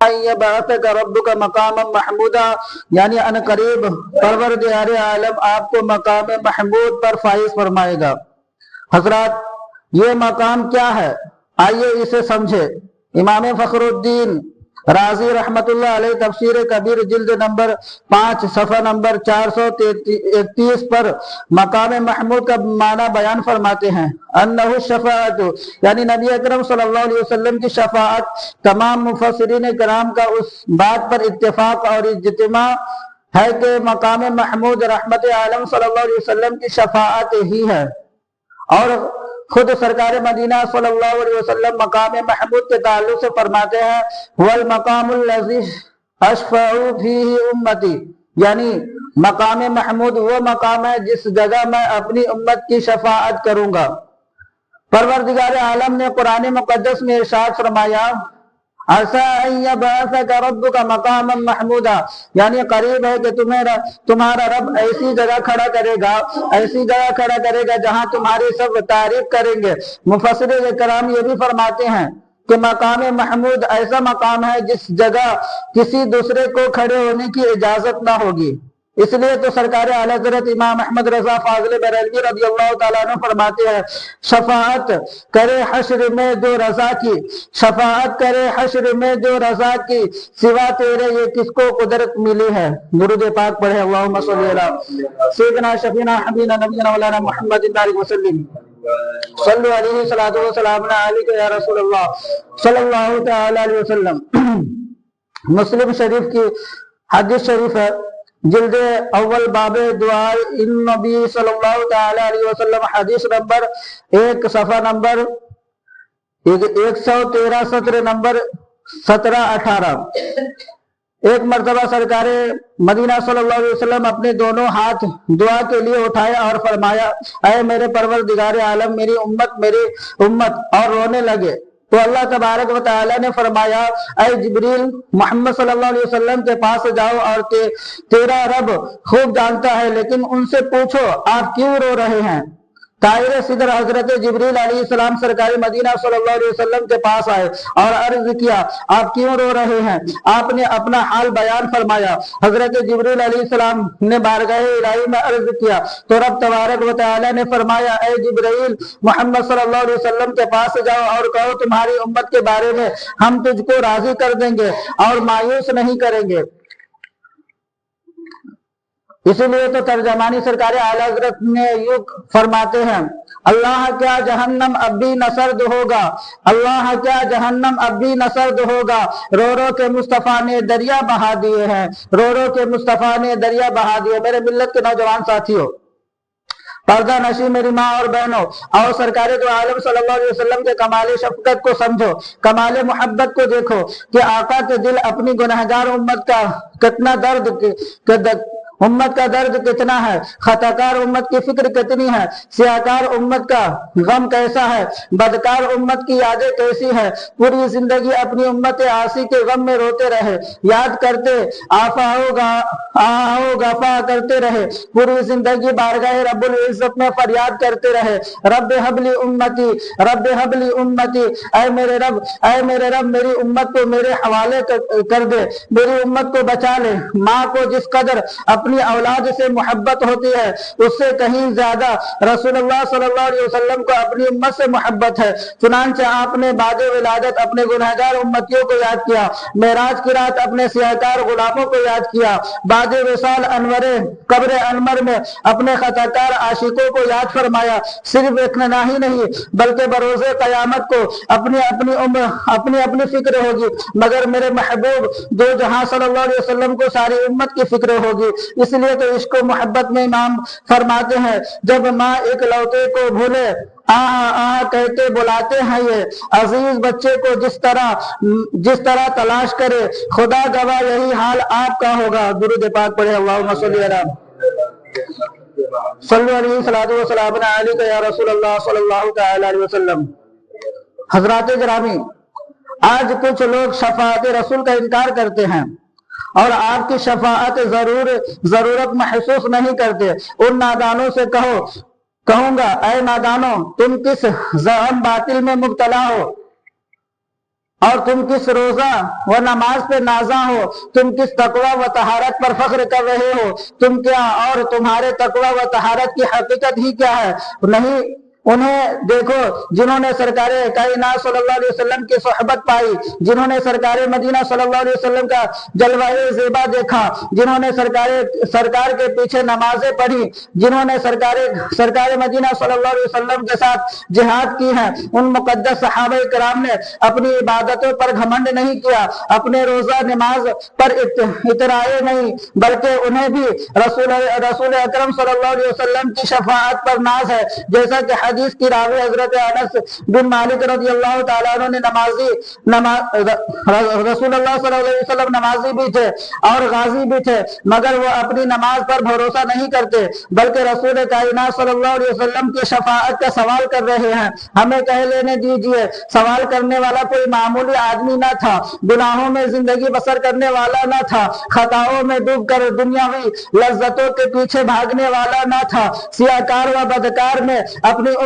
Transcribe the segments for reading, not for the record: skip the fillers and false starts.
रब्बुका मकाम महमूदा, यानी अन करीब परवरदिगार आलम आपको मकाम महमूद पर फाइज फरमाएगा। हजरात, ये मकाम क्या है, आइए इसे समझे। इमाम फखरुद्दीन राजी रहमतुल्लाह अलैह तफसीर कबीर जिल्द नंबर 5 सफ़ा नंबर 431 पर मकाम महमूद का माना बयान फरमाते हैं। अन्नहु शफाअतु, यानी नबी अकरम सल्लल्लाहु अलैहि वसल्लम की शफाअत। तमाम मुफस्सिरीन कराम का उस बात पर इत्तेफाक और इज्तिमा है कि मकाम महमूद रहमत आलम सल्लल्लाहु अलैहि वसल्लम की शफाअत ही है। और खुद सरकार मदीना सल्लल्लाहु अलैहि वसल्लम मकाम महमूद के ताल्लुक से फरमाते हैं, वल मकामुल लज़ी अशफ़अु फीही उम्मती, यानी मकाम महमूद वो मकाम है जिस जगह मैं अपनी उम्मत की शफाअत करूंगा। परवरदिगार आलम ने कुरान मुक़द्दस में इरशाद फरमाया, असा यबअसका रब्बुका मकामन महमूदा, यानी करीब है कि तुम्हारा रब ऐसी जगह खड़ा करेगा जहां तुम्हारी सब तारीफ करेंगे। मुफस्सिर कराम ये भी फरमाते हैं कि मकाम महमूद ऐसा मकाम है जिस जगह किसी दूसरे को खड़े होने की इजाजत ना होगी। इसलिए तो सरकार आला हज़रत इमाम अहमद रज़ा फाज़िल बरेलवी रज़ियल्लाहु ताला अन्हु फरमाते हैं, शफाअत करे हश्र में जो रज़ा की, शफाअत करे हश्र में जो रज़ा की, सिवा तेरे ये किसको कुदरत मिली है। दुरूद पाक पढ़े, अल्लाहुम्मा सल्ली अला सय्यिदिना शफीना हबीबना नबीना मौलाना मुहम्मदिन वसल्लम सल्लु अलैहि सलातो व सलाम अलैका या रसूलल्लाह सल्लल्लाहु तआला अलैहि वसल्लम। मुस्लिम शरीफ की हदीस शरीफ है, जिल्दे अव्वल बाबे दुआ इन नबी सल्लल्लाहु तआला अलैहि वसल्लम, हदीस नंबर 1 सफ़ा नंबर 113 सत्र नंबर 17-18। एक मर्तबा सरकार मदीना सल्लल्लाहु अलैहि वसल्लम अपने दोनों हाथ दुआ के लिए उठाए और फरमाया, ऐ मेरे परवरदिगार आलम, मेरी उम्मत, और रोने लगे। तो अल्लाह तबारक व तआला ने फरमाया, ऐ जिब्रील, मोहम्मद सल्लल्लाहु अलैहि वसल्लम के पास जाओ और तेरा रब खूब जानता है, लेकिन उनसे पूछो आप क्यों रो रहे हैं। ताहिर सिदर हजरत जिब्रील अलैहिस्सलाम सरकार मदीना सल्लल्लाहु अलैहि वसल्लम के पास आए और अर्ज किया, आप क्यों रो रहे हैं। आपने अपना हाल बयान फरमाया। हजरत जिब्रील अलैहिस्सलाम ने बारगाह इलाही में अर्ज किया तो रब तबारक व तआला ने फरमाया, ऐ जिब्रील, मोहम्मद सल्लल्लाहु अलैहि वसल्लम के पास जाओ और कहो तुम्हारी उम्मत के बारे में हम तुझको राजी कर देंगे और मायूस नहीं करेंगे। इसीलिए तो तर्जमानी सरकार आला हज़रत ने यूं फरमाते हैं, अल्लाह क्या जहन्नम अब भी न सर्द होगा, अल्लाह क्या जहन्नम अब भी न सर्द होगा, रो रो के मुस्तफ़ा ने दरिया बहा दिए हैं, रो रो के मुस्तफ़ा ने दरिया बहा दिए। मेरे मिल्लत के नौजवान साथियों, पर्दा नशी मेरी माँ और बहनों, और सरकार तो आलम सल्लल्लाहु अलैहि वसल्लम के कमाल शफ़क़त को समझो, कमाल मोहब्बत को देखो कि आका के दिल अपनी गुनहगार उम्मत का कितना उम्मत का दर्द कितना है, खताकार उम्मत की फिक्र कितनी है, सियाकार उम्मत का गम कैसा है, बदकार उम्मत की यादें कैसी है। पूरी जिंदगी अपनी उम्मत आसी के गम में रोते रहे, याद करते गफा करते रहे, पूरी जिंदगी बारगाह रब्बुल इज्जत में फरियाद करते रहे, रब हबली उम्मती, रब हबली उम्मती, ऐ मेरे रब मेरी उम्मत को मेरे हवाले कर दे, मेरी उम्मत को बचा ले। माँ को जिस कदर अपनी औलाद से मोहब्बत होती है, उससे कहीं ज्यादा रसूलुल्लाह सल्लल्लाहु अलैहि वसल्लम को अपनी उम्मत से मोहब्बत है। चुनांचे आपने बादे विलादत अपने गुनहगार उम्मतियों को याद किया, मेराज की रात अपने सियाहकार गुलामों को याद किया, बादे विसाल अनवरे कब्र अनवर में अपने खताकार आशिकों को याद फरमाया। सिर्फ इतना ही नहीं बल्कि बरोज़े क़यामत को अपनी अपनी फिक्र होगी, मगर मेरे महबूब दो जहां सल्लल्लाहु अलैहि वसल्लम को सारी उम्मत की फिक्र होगी। इसलिए तो इश्क मोहब्बत में इमाम फरमाते हैं, जब माँ एक लौते को भूले आ कहते बुलाते हैं ये, अजीज बच्चे को जिस तरह तलाश करे, खुदा गवाह यही हाल आपका होगा। दुरूद पाक पढ़े, अल्लाहुम्मा सल्ली अला सल्लु अलैहि सलातो व सलाम अलैका या रसूलल्लाह सल्लल्लाहु तआला अलैहि वसल्लम। हजरात गिरामी, आज कुछ लोग शफाअत रसूल का इनकार करते हैं और आपकी शफाअत जरूरत महसूस नहीं करते। उन नादानों से कहूंगा, ऐ नादानो, तुम किस ज़हम बातिल में मुब्तला हो। اور تم کس روزہ و نماز پہ نازاں ہو، تم کس تقوی و طہارت پر فخر کر رہے ہو، تم کیا اور تمہارے تقوی و طہارت کی حقیقت ہی کیا ہے؟ نہیں انہیں دیکھو جنہوں نے سرکار کائنات صلی اللہ علیہ وسلم کی صحبت پائی، جنہوں نے سرکار مدینہ صلی اللہ علیہ وسلم کا جلوہ زیبا دیکھا، جنہوں نے سرکار کے پیچھے نمازیں پڑھی، جنہوں نے سرکار مدینہ صلی اللہ علیہ وسلم کے ساتھ جہاد کی ہے، ان مقدس صحابہ کرام نے اپنی عبادتوں پر گھمنڈ نہیں کیا، اپنے روزہ نماز پر اترائے نہیں، بلکہ انہیں بھی رسول اکرم صلی اللہ علیہ وسلم کی شفاعت پر ناز ہے، جیسا کہ حدیث کی راوی حضرت انس بن مالک رضی اللہ تعالیٰ عنہ نے رسول اللہ صلی اللہ علیہ وسلم نمازی بھی تھے اور غازی بھی تھے، مگر وہ اپنی نماز پر بھروسہ نہیں کرتے بلکہ رسول کائنات صلی اللہ علیہ وسلم کی شفاعت کا سوال کر رہے ہیں۔ ہمیں کہہ لینے دیجئے سوال کرنے والا کوئی معمولی آدمی نہ تھا، گناہوں میں زندگی بسر کرنے والا نہ تھا، خطاؤں میں ڈوب کر دنیاوی لذتوں کے پیچھے بھاگنے والا نہ تھا، سیاکار و بدکار میں اپنی عمر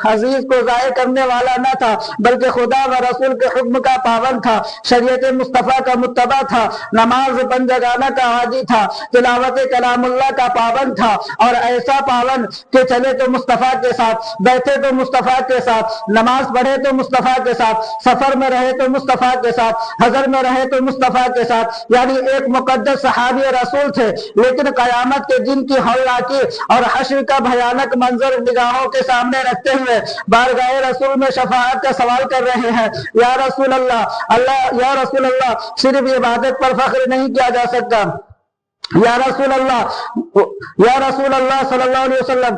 عزیز کو ضائع کرنے والا نہ تھا، بلکہ خدا و رسول کے حکم کا پابند تھا، شریعت مصطفیٰ کا متبع تھا، نماز بندگانہ کا حاجی تھا، تلاوت کلام اللہ کا پابند تھا، اور ایسا پابند کہ چلے تو مصطفیٰ کے ساتھ، بیٹھے تو مصطفیٰ کے ساتھ، نماز پڑھے تو مصطفیٰ کے ساتھ، سفر میں رہے تو مصطفیٰ کے ساتھ، حضر میں رہے تو مصطفیٰ کے ساتھ، یعنی ایک مقدس صحابی رسول تھے، لیکن قیامت کے دن کی ہولناکی اور حشر کا بھیانک منظر نگاہوں کے سامنے رکھتے ہوئے بارگاہ رسول میں شفاعت کا سوال کر رہے ہیں۔ یا رسول اللہ صرف عبادت پر فخر نہیں کیا جا سکتا، یا رسول اللہ صلی اللہ علیہ وسلم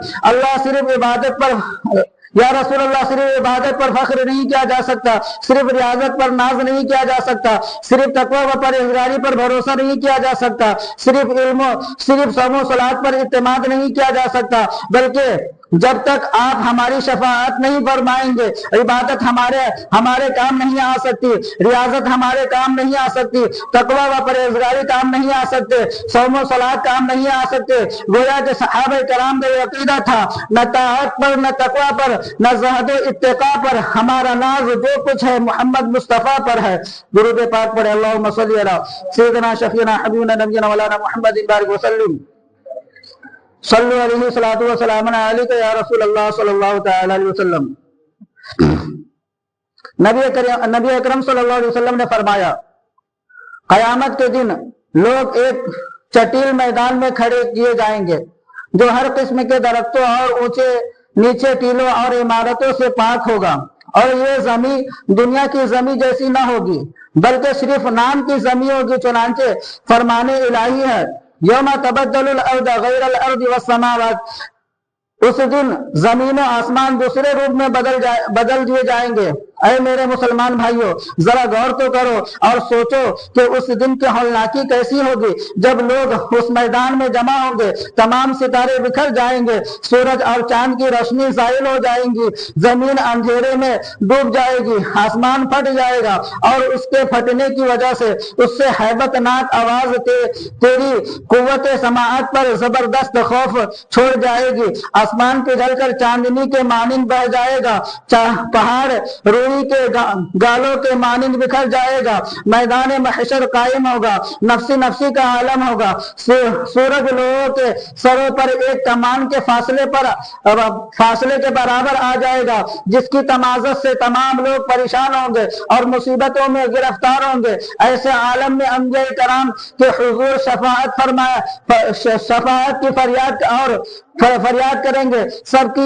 صرف عبادت پر فخر نہیں کیا جا سکتا، صرف ریاضت پر ناز نہیں کیا جا سکتا، صرف تقوی و پرہیزگاری پر بھروسہ نہیں کیا جا سکتا، صرف صوم و صلاۃ پر اعتماد نہیں کیا جا سکتا، بلکہ جب تک آپ ہماری شفاعت نہیں فرمائیں گے عبادت ہمارے کام نہیں آ سکتی، ریاضت ہمارے کام نہیں آ سکتی، تقوی و پرہیزگاری کام نہیں آ سکتے، صوم و صلاۃ کام نہیں آ سکتے۔ گویا کہ صحابہ کرام کا عقیدہ تھا، نہ طاعت پر، نہ تقوی پر، نہ زہد و اتقاء پر، ہمارا ناز جو کچھ ہے محمد مصطفیٰ پر ہے۔ درود پاک پڑھے، اللہم صلی علی سیدنا شفیعنا حبیبنا نبینا مولانا محمد بارک وسلم، صلو علیہ صلاۃ و سلام علیک یا رسول اللہ صلی اللہ تعالی علیہ وسلم۔ نبی اکرم صلی اللہ علیہ وسلم نے فرمایا، قیامت کے دن لوگ ایک چٹیل میدان میں کھڑے کیے جائیں گے جو ہر قسم کے درختوں اور اونچے نیچے ٹیلوں اور عمارتوں سے پاک ہوگا، اور یہ زمین دنیا کی زمین جیسی نہ ہوگی بلکہ صرف نام کی زمین ہوگی، چنانچہ فرمان الہی ہے یوم تبدل الارض غیر الارض والسماوات، اس دن زمین و آسمان دوسرے روپ میں بدل دیے جائیں گے۔ اے میرے مسلمان بھائیوں، ذرا غور تو کرو اور سوچو کہ اس دن کی ہولناکی کیسی ہوگی جب لوگ اس میدان میں جمع ہوں گے، تمام ستارے بکھر جائیں گے، سورج اور چاند کی روشنی زائل ہو جائیں گی، زمین اندھیرے میں ڈوب جائے گی، آسمان پھٹ جائے گا، اور اس کے پھٹنے کی وجہ سے اس سے ہیبت ناک آواز تیری قوت سماعت پر زبردست خوف چھوڑ جائے گی، آسمان پگھل کر چاندنی کے مانند بہ جائے گا، پہاڑ روئی کے گالوں کے مانند بکھر جائے گا، میدان محشر قائم ہوگا، نفسی نفسی کا عالم ہوگا، سورج لوگوں کے سروں پر ایک کمان کے فاصلے کے برابر آ جائے گا، جس کی تمازت سے تمام لوگ پریشان ہوں گے اور مصیبتوں میں گرفتار ہوں گے۔ ایسے عالم میں انبیاء کرام کے حضور شفاعت کی فریاد کریں گے، سب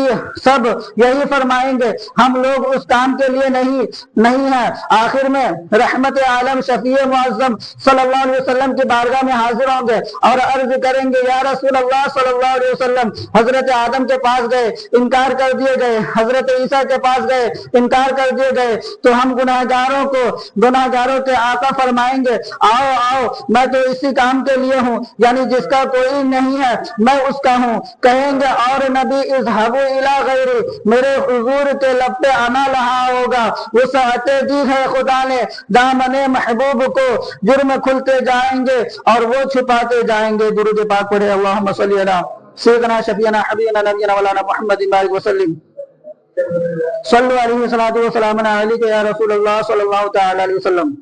یہی فرمائیں گے، ہم لوگ اس کام کے لیے نہیں ہے۔ آخر میں رحمت عالم شفیع معظم صلی اللہ علیہ وسلم کی بارگاہ میں حاضر ہوں گے اور عرض کریں گے، یا رسول اللہ صلی اللہ علیہ وسلم، حضرت آدم کے پاس گئے، انکار کر دیے گئے، حضرت عیسیٰ کے پاس گئے، انکار کر دیے گئے، تو ہم گناہگاروں کے آقا فرمائیں گے، آؤ میں تو اسی کام کے لیے ہوں، یعنی جس کا کوئی نہیں ہے میں اس کا ہوں۔ کہیں گے اور نبی اذهبوا الی غیری، میرے حضور کے لب پہ آنا رہا ہوگا، وسعت دی ہے خدا نے دامن محبوب کو، جرم کھلتے جائیں گے اور وہ چھپاتے جائیں گے۔ درود پاک پڑھے، اللہم صلی علی سیدنا شفیعنا حبیبنا نبینا مولانا محمد بارک وسلم۔ सल्लल्लाहु अलैहि वसल्लम अलैहि या रसूल अल्लाह सल्लल्लाहु तआला अलैहि वसल्लम।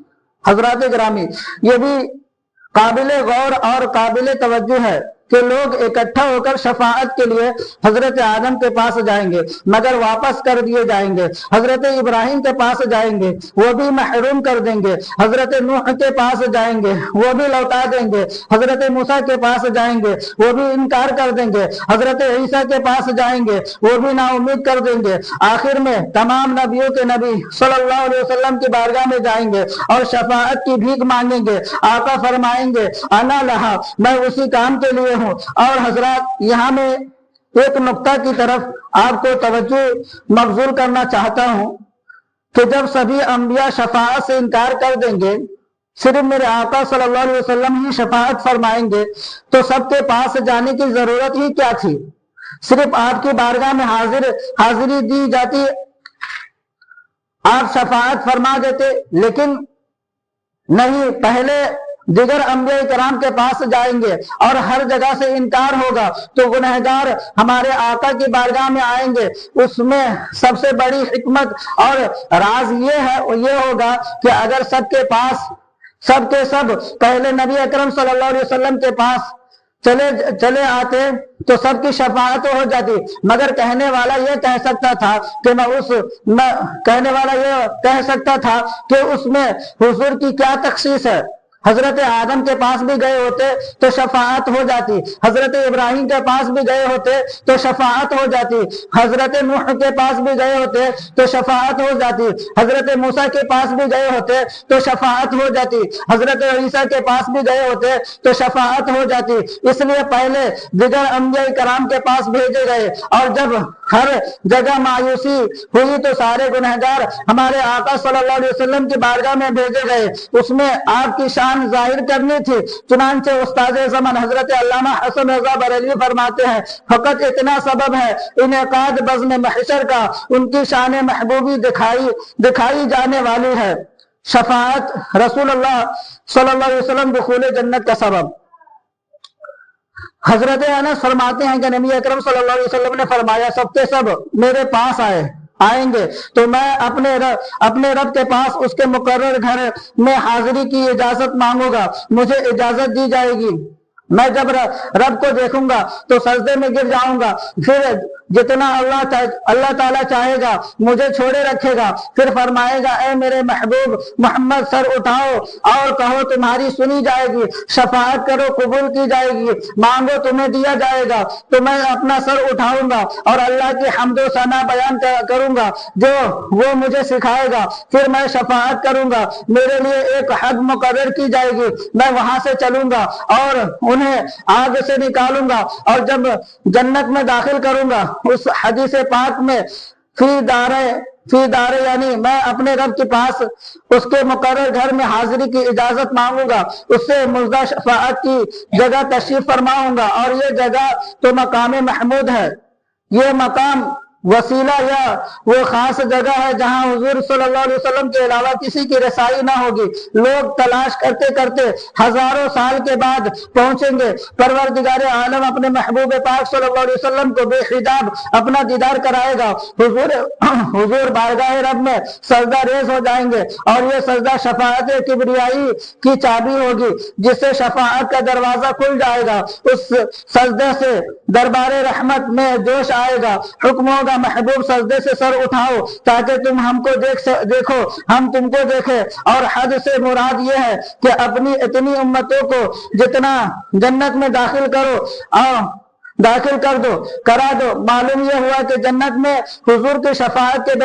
हजरात ग्रामी, ये भी काबिल गौर और काबिल तवज्जो है कि लोग इकट्ठा होकर शफाअत के लिए हजरत आदम के पास जाएंगे मगर वापस कर दिए जाएंगे। हजरत इब्राहिम के पास जाएंगे, वो भी महरूम कर देंगे। हजरत नूह के पास जाएंगे, वो भी लौटा देंगे। हजरत मूसा के पास जाएंगे, वो भी इनकार कर देंगे। हजरत ईसा के पास जाएंगे, वो भी नाउम्मीद कर देंगे। आखिर में तमाम नबियों के नबी सल्लल्लाहु अलैहि वसल्लम की बारगाह में जाएंगे और शफाअत की भीख मांगेंगे। आका फरमाएंगे, अना लहा, मैं उसी काम के लिए हूँ। और हजरत यहाँ में एक नुक्ता की तरफ आपको तवज्जो मबजूल करना चाहता हूँ कि जब सभी अंबिया शफाअत से इनकार कर देंगे, सिर्फ मेरे आका सल्लल्लाहु अलैहि वसल्लम ही शफाअत फरमाएंगे, तो सबके पास जाने की जरूरत ही क्या थी। सिर्फ आपकी बारगाह में हाजिरी दी जाती, आप शफाअत फरमा देते, लेकिन नहीं, पहले दिगर अंबिया कराम के पास जाएंगे और हर जगह से इनकार होगा तो गुनहगार हमारे आका की बारगाह में आएंगे। उसमें सबसे बड़ी हिकमत और राज ये होगा कि अगर सबके सब पहले नबी अकरम सल्लल्लाहु अलैहि वसल्लम के पास चले आते तो सबकी शफाअत हो जाती। मगर कहने वाला ये कह सकता था कि उसमें हुजूर की क्या तखसीस है। हजरत आदम के पास भी गए होते तो शफाअत हो जाती, हजरत इब्राहिम के पास भी गए होते तो शफाअत हो जाती, हजरत नूह के पास भी गए होते तो शफाअत हो जाती, हजरत मूसा के पास भी गए होते तो शफाअत हो जाती, हजरत ईसा के पास भी गए होते तो शफाअत हो जाती। इसलिए पहले दिगर अंबिया कराम के पास भेजे गए और जब हर जगह मायूसी हुई तो सारे गुनहगार हमारे आका सल्लल्लाहु अलैहि वसल्लम की बारगाह में भेजे गए। उसमें आपकी शान जाहिर करनी थी। चुनांचे उस्ताद ज़मान हजरत अल्लामा हसन रज़ा बरेलवी फरमाते हैं, फकत इतना सबब है इनेकाद बज़्म महशर का, उनकी शान महबूबी दिखाई जाने वाली है। शफाअत रसूलुल्लाह सल्लल्लाहु अलैहि वसल्लम दुखूल जन्नत का सबब। हजरत अनस फरमाते हैं कि नबी अकरम सल्लल्लाहु अलैहि वसल्लम ने फरमाया, सबके सब मेरे पास आएंगे तो मैं अपने रब के पास उसके मुकर्रर घर में हाजिरी की इजाजत मांगूंगा, मुझे इजाजत दी जाएगी। मैं जब रब को देखूंगा तो सजदे में गिर जाऊंगा, फिर जितना अल्लाह ताला चाहेगा मुझे छोड़े रखेगा। फिर फरमाएगा, ए मेरे महबूब मोहम्मद, सर उठाओ और कहो तुम्हारी सुनी जाएगी, शफाअत करो कबूल की जाएगी, मांगो तुम्हें दिया जाएगा। तो मैं अपना सर उठाऊंगा और अल्लाह की हम्दो सना बयान करूंगा जो वो मुझे सिखाएगा। फिर मैं शफाअत करूंगा, मेरे लिए एक हद मुकर्रर की जाएगी, मैं वहां से चलूंगा और उन्हें आग से निकालूंगा और जब जन्नत में दाखिल करूंगा, उस हदीस पाक में फी दारे यानी मैं अपने रब के पास उसके मुकर्रर घर में हाजिरी की इजाजत मांगूंगा, उससे मुर्दा शफाअत की जगह तशरीफ फरमाऊंगा। और ये जगह तो मकाम महमूद है, ये मकाम वसीला या वो खास जगह है जहां हुजूर सल्लल्लाहु अलैहि वसल्लम के अलावा किसी की रसाई ना होगी। लोग तलाश करते करते हजारों साल के बाद पहुंचेंगे। परवरदिगार आलम अपने महबूब पाक सल्लल्लाहु अलैहि वसल्लम को बेहिजाब अपना दीदार कराएगा। हुजूर बारगाह रब में सजदा रेज हो जाएंगे और ये सजदा शफाअत किबरियाई की चाबी होगी, जिससे शफाअत का दरवाजा खुल जाएगा। उस सजदे से दरबार रहमत में जोश आएगा। हुक्म होगा, महबूब सजदे से सर उठाओ ताकि तुम हमको देखो, हम तुमको देखें। और हद से मुराद ये है कि अपनी इतनी उम्मतों को जितना जन्नत में दाखिल करा दो। मालूम यह हुआ कि जन्नत में हुजूर के शफाअत के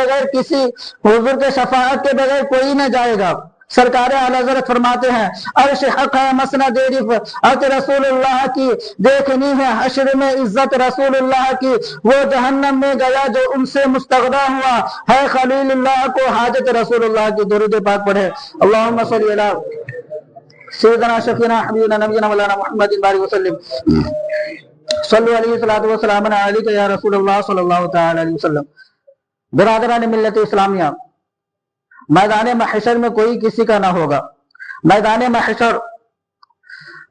बगैर कोई न जाएगा। सरकार आला हज़रत फरमाते हैं, अर्श हक है मसनद रिफ़अत रसूलुल्लाह की, देखनी है हश्र में इज्जत रसूलुल्लाह की। वो जहन्नम में गया जो उनसे मुस्तग़ना हुआ है खलीलुल्लाह को हाजत रसूलुल्लाह की। दुरूद पाक पढ़े। अल्लाहुम्मा सल्ली अला सय्यिदना शफीना हबीबना नबीना मौलाना मुहम्मदिन बारिक वसल्लम सल्लल्लाहु अलैहि सल्लतु वस्सलाम अलैका या रसूलुल्लाह सल्लल्लाहु तआला अलैहि वसल्लम। बिरादरान मिल्लत इस्लामिया, मैदान महशर में कोई किसी का ना होगा, मैदान महशर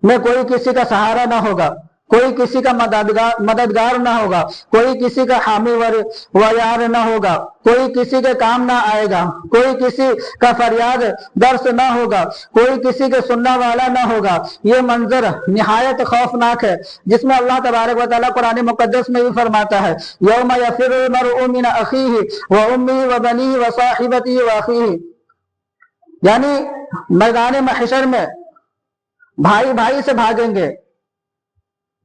में कोई किसी का सहारा ना होगा। कोई किसी का मददगार ना होगा, कोई किसी का हामी वयार ना होगा, कोई किसी के काम ना आएगा, कोई किसी का फरियाद दर्स ना होगा, कोई किसी के सुनने वाला ना होगा। ये मंजर निहायत खौफनाक है, जिसमें अल्लाह तबारक व तआला कुरान मुकद्दस में भी फरमाता है, यौम यफिरुल मरउ मिन अखीहि व उम्मिहि व बनीहि व साहिबतिहि व अखीहि, यानी मैदान महशर में भाई भाई से भागेंगे,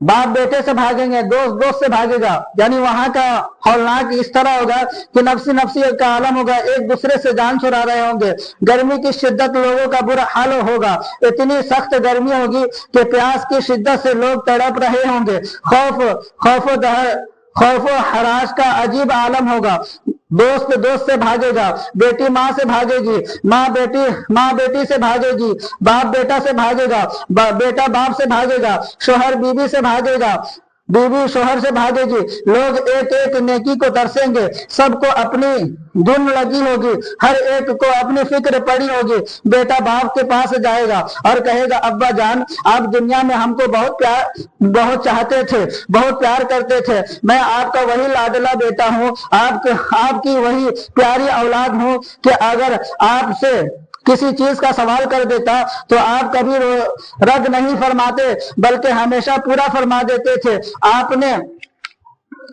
बाप बेटे से भागेंगे, दोस्त दोस्त से भागेगा। यानी वहां का हौलनाक इस तरह होगा कि नफ्सी नफ्सी का आलम होगा, एक दूसरे से जान छुड़ा रहे होंगे। गर्मी की शिद्दत, लोगों का बुरा हाल होगा, इतनी सख्त गर्मी होगी कि प्यास की शिद्दत से लोग तड़प रहे होंगे। खौफ हरास का अजीब आलम होगा। दोस्त दोस्त से भागेगा, बेटी माँ से भागेगी, माँ बेटी से भागेगी, बाप बेटा से भागेगा, बेटा बाप से भागेगा, शोहर बीवी से भागेगा, बीवी शोहर से भागेगी। लोग एक एक नेकी को तरसेंगे, सबको अपनी धुन लगी होगी, हर एक को अपनी फिक्र पड़ी होगी। बेटा बाप के पास जाएगा और कहेगा, अब्बा जान आप दुनिया में हमको बहुत चाहते थे, बहुत प्यार करते थे, मैं आपका वही लाडला बेटा हूँ, आपकी वही प्यारी औलाद हूँ कि अगर आपसे किसी चीज का सवाल कर देता तो आप कभी रद्द नहीं फरमाते, बल्कि हमेशा पूरा फरमा देते थे। आपने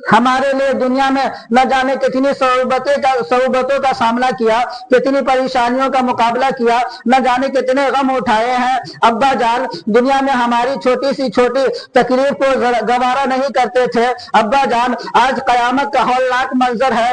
हमारे लिए दुनिया में न जाने कितनी सऊबतों का सामना किया, कितनी परेशानियों का मुकाबला किया, न जाने कितने गम उठाए हैं। अब्बा जान दुनिया में हमारी छोटी सी छोटी तकलीफ को गवारा नहीं करते थे। अब्बा जान आज कयामत का हौलनाक मंजर है,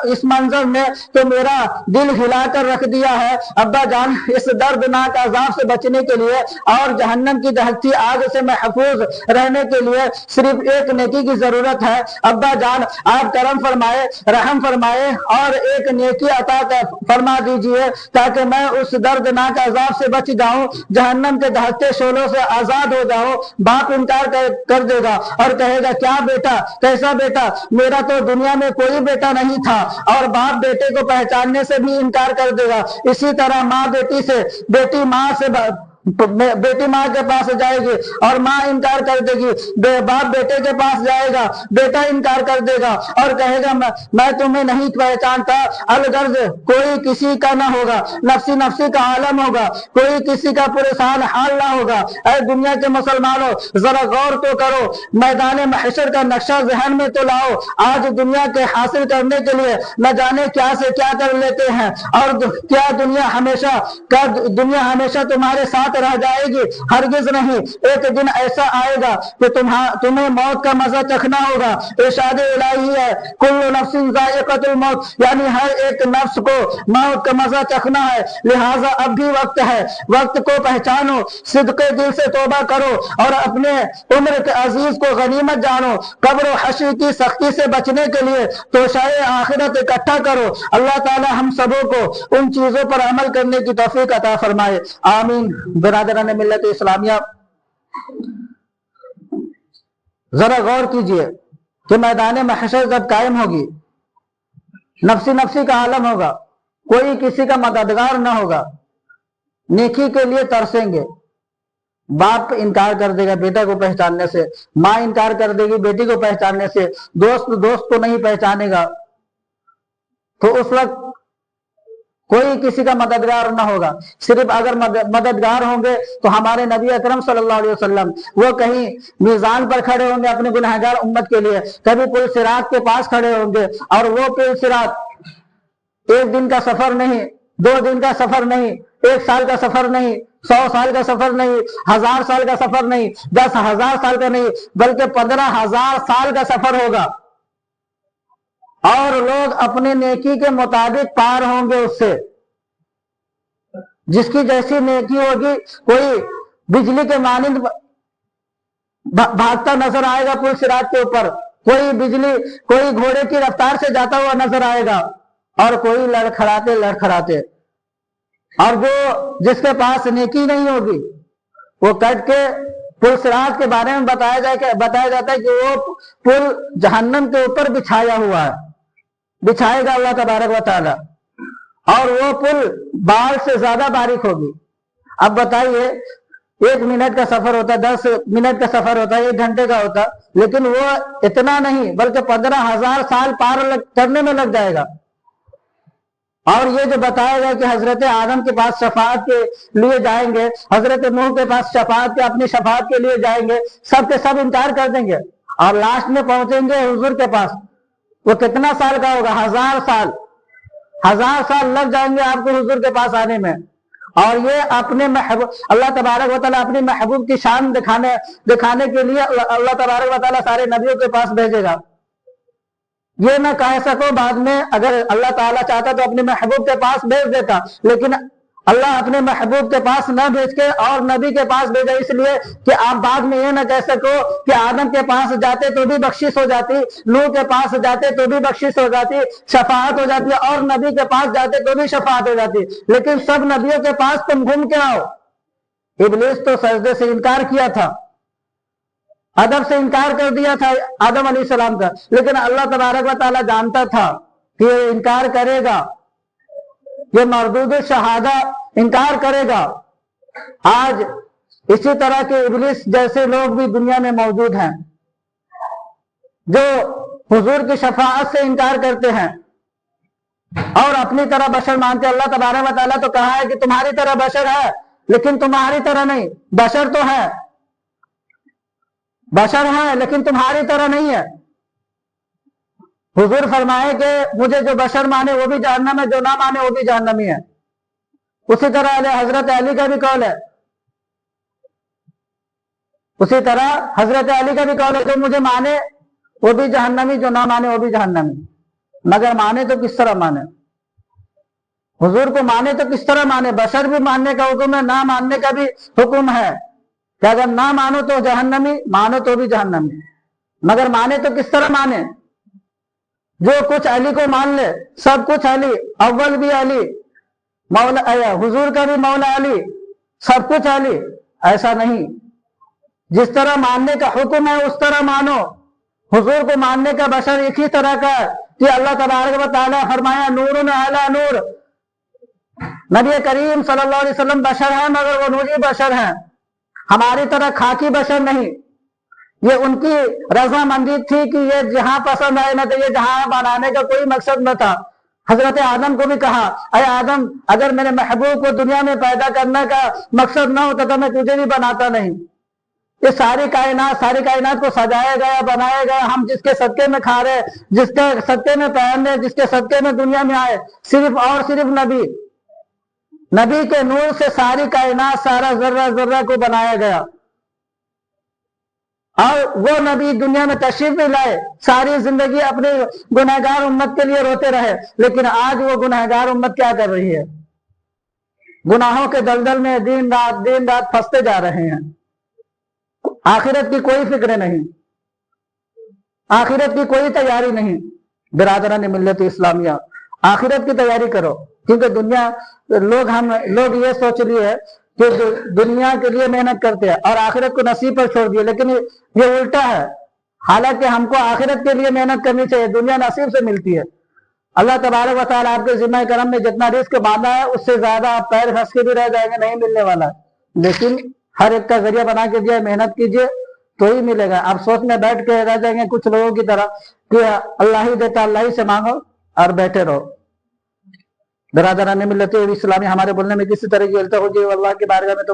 इस मंजर ने तो मेरा दिल हिलाकर रख दिया है। अब्बा जान इस दर्दनाक अजाब से बचने के लिए और जहन्नम की दहकती आग से महफूज रहने के लिए सिर्फ एक नेकी की जरूरत है। अब्बा जान आप करम फरमाए, रहम फरमाए और एक नेकी अता फरमा दीजिए ताकि मैं उस दर्दनाक अजाब से बच जाऊं, जहन्नम के दहकते शोलों से आजाद हो जाऊं। बाप इनकार कर देगा और कहेगा, क्या बेटा, कैसा बेटा, मेरा तो दुनिया में कोई बेटा नहीं था। और बाप बेटे को पहचानने से भी इनकार कर देगा। इसी तरह माँ बेटी से, बेटी माँ के पास जाएगी और माँ इनकार कर देगी, बाप बेटे के पास जाएगा, बेटा इनकार कर देगा और कहेगा, मैं तुम्हें नहीं पहचानता। अलगर्ज कोई किसी का ना होगा, नफ्सी नफ्सी का आलम होगा, कोई किसी का परेशान हाल ना होगा। ऐ दुनिया के मुसलमानों जरा गौर तो करो, मैदान महशर का नक्शा जहन में तो लाओ। आज दुनिया के हासिल करने के लिए न जाने क्या से क्या कर लेते हैं, और क्या दुनिया हमेशा तुम्हारे साथ रह जाएगी? हरगिज नहीं। एक दिन ऐसा आएगा कि तुम्हें मौत का मजा चखना होगा। इरशाद इलाही है, कुल्लु नफ्सिन ज़ाइक़तुल मौत, यानी हर एक नफ्स को मौत का मजा चखना है। लिहाजा अब भी वक्त है, वक्त को पहचानो, सिद्क़े दिल से तौबा करो और अपने उम्र के अजीज को गनीमत जानो। कब्र और हश्र की सख्ती से बचने के लिए तोशाए आखिरत इकट्ठा करो। अल्लाह ताला हम सबों को उन चीजों पर अमल करने की तौफीक अता फरमाए, आमीन। बिरादरान मिल्लत इस्लामिया, जरा गौर कीजिए कि मैदान महशर जब कायम होगी, नफ्सी नफ्सी का आलम होगा, कोई किसी का मददगार न होगा, नेकी के लिए तरसेंगे। बाप इनकार कर देगा बेटा को पहचानने से, माँ इनकार कर देगी बेटी को पहचानने से, दोस्त दोस्त को नहीं पहचानेगा। तो उस वक्त कोई किसी का मददगार ना होगा। सिर्फ अगर मददगार होंगे तो हमारे नबी अकरम सल्लल्लाहु अलैहि वसल्लम वो कहीं मीजान पर खड़े होंगे अपने गुनहगार उम्मत के लिए, कभी पुल सिरात के पास खड़े होंगे, और वो पुल सिरात एक दिन का सफर नहीं, 2 दिन का सफर नहीं, 1 साल का सफर नहीं, 100 साल का सफर नहीं, 1000 साल का सफर नहीं, 10,000 साल का नहीं, बल्कि 15,000 साल का सफर होगा। और लोग अपने नेकी के मुताबिक पार होंगे उससे। जिसकी जैसी नेकी होगी, कोई बिजली के मानिंद भागता नजर आएगा पुल सिरात के ऊपर, कोई घोड़े की रफ्तार से जाता हुआ नजर आएगा, और कोई लड़खड़ाते। और जिसके पास नेकी नहीं होगी वो कट के पुल सिरात के बारे में बताया जाता है कि वो पुल जहन्नम के ऊपर बिछाया हुआ है, बिछाएगा अल्लाह तबारक व तआला, और वो पुल बाल से ज्यादा बारीक होगी। अब बताइए, 1 मिनट का सफर होता, 10 मिनट का सफर होता, 1 घंटे का होता, लेकिन वो इतना नहीं बल्कि 15,000 साल पार करने में लग जाएगा। और ये जो बताया गया कि हजरत आदम के पास शफाअत के लिए जाएंगे, हजरत नूह के पास शफाअत के अपनी शफाअत के लिए जाएंगे, सब के सब इनकार कर देंगे और लास्ट में पहुंचेंगे हुजूर के पास। वो कितना साल का होगा? 1000 साल, 1000 साल लग जाएंगे आपको हुजूर के पास आने में। और ये अपने महबूब अल्लाह तबारक व तआला अपने महबूब की शान दिखाने के लिए अल्लाह तबारक व तआला सारे नबियों के पास भेजेगा। ये ना कह सको बाद में, अगर अल्लाह ताला चाहता तो अपने महबूब के पास भेज देता, लेकिन अल्लाह अपने महबूब के पास न भेज के और नबी के पास भेजा, इसलिए कि आप बाद में ये ना कह सको कि आदम के पास जाते तो भी बख्शिश हो जाती, नूह के पास जाते तो भी बख्शिश हो जाती, शफाअत हो जाती, और नबी के पास जाते तो भी शफाअत हो जाती, लेकिन सब नबियों के पास तुम घूम के आओ। इब्लीस तो सजदे से इनकार किया था, अदब से इनकार कर दिया था आदम अलैहिस्सलाम का, लेकिन अल्लाह तबारक व तआला जानता था कि ये इनकार करेगा, ये मरदूद शहादा इनकार करेगा। आज इसी तरह के इब्लीस जैसे लोग भी दुनिया में मौजूद हैं जो हुजूर की शफाअत से इनकार करते हैं और अपनी तरह बशर मानते हैं। अल्लाह तबारक व तआला तो कहा है कि तुम्हारी तरह बशर है, लेकिन तुम्हारी तरह नहीं। बशर तो है, बशर है, लेकिन तुम्हारी तरह नहीं है। हुजूर फरमाए कि मुझे जो बशर माने वो भी जहन्नम है, जो ना माने वो भी जहन्नमी है। उसी तरह हजरत अली का भी कौल है, उसी तरह हजरत अली का भी कौल है, जो मुझे माने वो भी जहन्नमी, जो ना माने वो भी जहन्नमी। मगर माने तो किस तरह माने? हुजूर को माने तो किस तरह माने? बशर भी मानने का हुक्म है, ना मानने का भी हुक्म है कि अगर ना मानो तो जहन्नमी, मानो तो भी जहन्नमी। मगर माने तो किस तरह माने? जो कुछ अली को मान ले, सब कुछ अली, अव्वल भी अली, मौला हुजूर का भी मौला अली, सब कुछ अली, ऐसा नहीं। जिस तरह मानने का हुक्म है उस तरह मानो। हुजूर को मानने का बशर एक ही तरह का कि अल्लाह तबारक व तआला फरमाया नूरुन अला नूर। नबी करीम सल्लल्लाहु अलैहि वसल्लम बशर है, मगर वो नूरी बशर है, हमारी तरह खाकी बशर नहीं। ये उनकी रजामंदी थी कि ये जहां पसंद आए ना, तो ये जहां बनाने का कोई मकसद न था। हजरत आदम को भी कहा, अरे आदम, अगर मेरे महबूब को दुनिया में पैदा करने का मकसद न होता तो मैं तुझे भी बनाता नहीं। ये सारी कायनात को सजाया गया, बनाया गया, हम जिसके सदके में खा रहे, जिसके सदके में पहन रहे, जिसके सदके में दुनिया में आए, सिर्फ और सिर्फ नबी के नूर से सारी कायनात, सारा जर्रा जर्रा को बनाया गया। और वो नबी दुनिया में तशरीफ भी लाए, सारी जिंदगी अपने गुनहगार उम्मत के लिए रोते रहे, लेकिन आज वो गुनहगार उम्मत क्या कर रही है? गुनाहों के दलदल में दिन रात फंसते जा रहे हैं। आखिरत की कोई फिक्र नहीं, आखिरत की कोई तैयारी नहीं। बिरादरान मिल्लत इस्लामिया, आखिरत की तैयारी करो, क्योंकि हम लोग ये सोच लिए कि दुनिया के लिए मेहनत करते हैं और आखिरत को नसीब पर छोड़ दिए, लेकिन ये उल्टा है। हालांकि हमको आखिरत के लिए मेहनत करनी चाहिए, दुनिया नसीब से मिलती है। अल्लाह तबारक व तआला आपके जिम्मा करम में जितना रिस्क बांधा है उससे ज्यादा आप पैर फंस के भी रह जाएंगे, नहीं मिलने वाला। लेकिन हर एक का जरिया बना के दिया, मेहनत कीजिए तो ही मिलेगा। आप सोच में बैठ के रह जाएंगे कुछ लोगों की तरह कि अल्लाह ही देता, अल्लाह ही से मांगो और बैठे रहो। बिरादरान मिल्लत इस्लामी, हमारे बोलने में किसी तरह की गलती हो जाए अल्लाह के बारगाह में तो